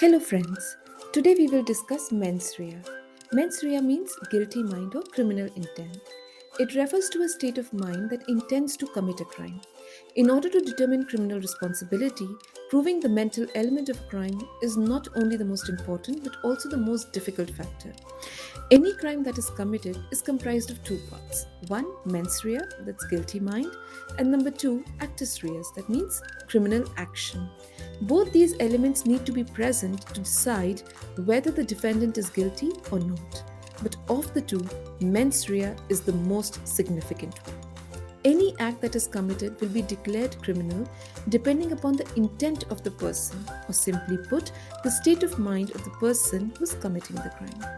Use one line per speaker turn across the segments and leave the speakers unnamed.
Hello friends, today we will discuss mens rea. Mens rea means guilty mind or criminal intent. It refers to a state of mind that intends to commit a crime. In order to determine criminal responsibility, proving the mental element of crime is not only the most important but also the most difficult factor. Any crime that is committed is comprised of two parts. One, mens rea, that's guilty mind, and number two, actus reus, that means criminal action. Both these elements need to be present to decide whether the defendant is guilty or not. But of the two, mens rea is the most significant one. Any act that is committed will be declared criminal depending upon the intent of the person, or simply put, the state of mind of the person who is committing the crime.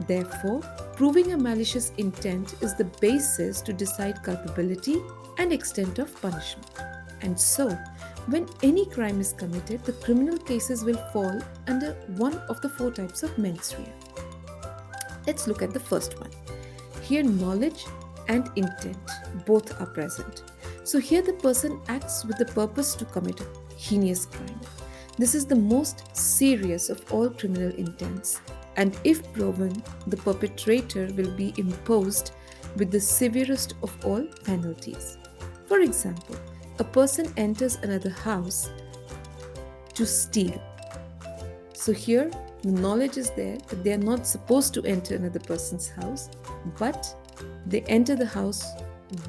Therefore, proving a malicious intent is the basis to decide culpability and extent of punishment. And so, when any crime is committed, the criminal cases will fall under one of the four types of mens rea. Let's look at the first one. Here, knowledge and intent both are present. So, here the person acts with the purpose to commit a heinous crime. This is the most serious of all criminal intents, and if proven, the perpetrator will be imposed with the severest of all penalties. For example, a person enters another house to steal. So here, the knowledge is there that they are not supposed to enter another person's house, but they enter the house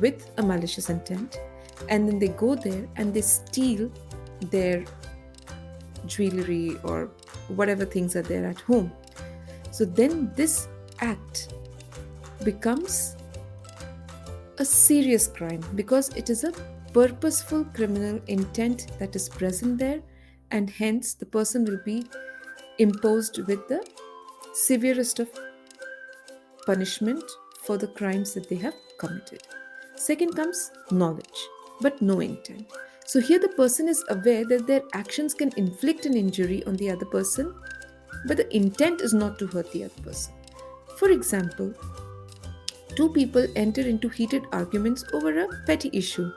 with a malicious intent, and then they go there and they steal their jewelry or whatever things are there at home. So then this act becomes a serious crime because it is a purposeful criminal intent that is present there, and hence the person will be imposed with the severest of punishment for the crimes that they have committed. Second comes knowledge, but no intent. So here the person is aware that their actions can inflict an injury on the other person, but the intent is not to hurt the other person. For example, two people enter into heated arguments over a petty issue,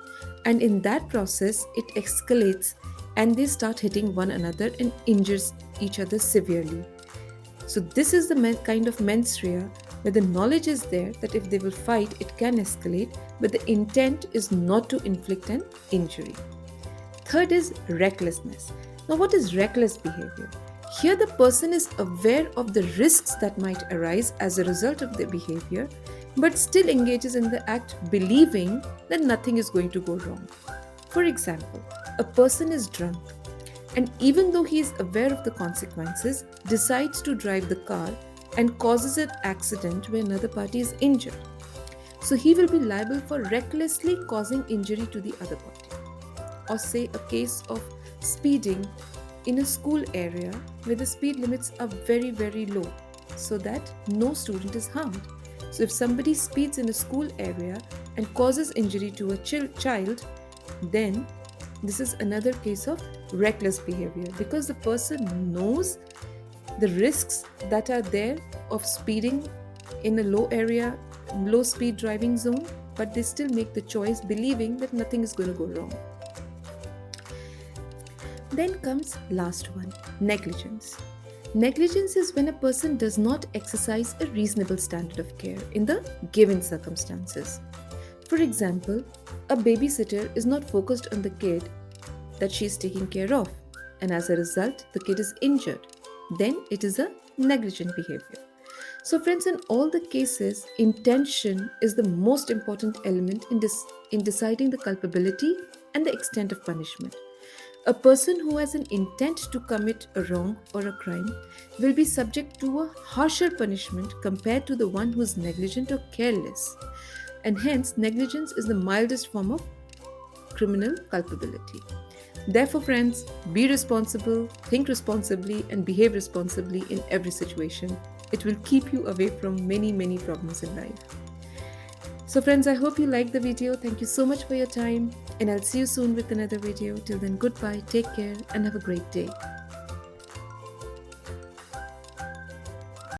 and in that process it escalates and they start hitting one another and injures each other severely. So this is the kind of mens rea where the knowledge is there that if they will fight it can escalate, but the intent is not to inflict an injury. Third is recklessness. Now what is reckless behavior? Here the person is aware of the risks that might arise as a result of their behavior, but still engages in the act believing that nothing is going to go wrong. For example, a person is drunk and even though he is aware of the consequences, decides to drive the car and causes an accident where another party is injured. So he will be liable for recklessly causing injury to the other party. Or say a case of speeding in a school area where the speed limits are very, very low so that no student is harmed. So if somebody speeds in a school area and causes injury to a child, then this is another case of reckless behavior because the person knows the risks that are there of speeding in a low speed driving zone, but they still make the choice believing that nothing is going to go wrong. Then comes last one, negligence. Negligence is when a person does not exercise a reasonable standard of care in the given circumstances. For example, a babysitter is not focused on the kid that she is taking care of, and as a result, the kid is injured. Then it is a negligent behavior. So friends, in all the cases, intention is the most important element in deciding the culpability and the extent of punishment. A person who has an intent to commit a wrong or a crime will be subject to a harsher punishment compared to the one who is negligent or careless. And hence, negligence is the mildest form of criminal culpability. Therefore, friends, be responsible, think responsibly, and behave responsibly in every situation. It will keep you away from many, many problems in life. So friends, I hope you liked the video. Thank you so much for your time, and I'll see you soon with another video. Till then, goodbye, take care, and have a great day.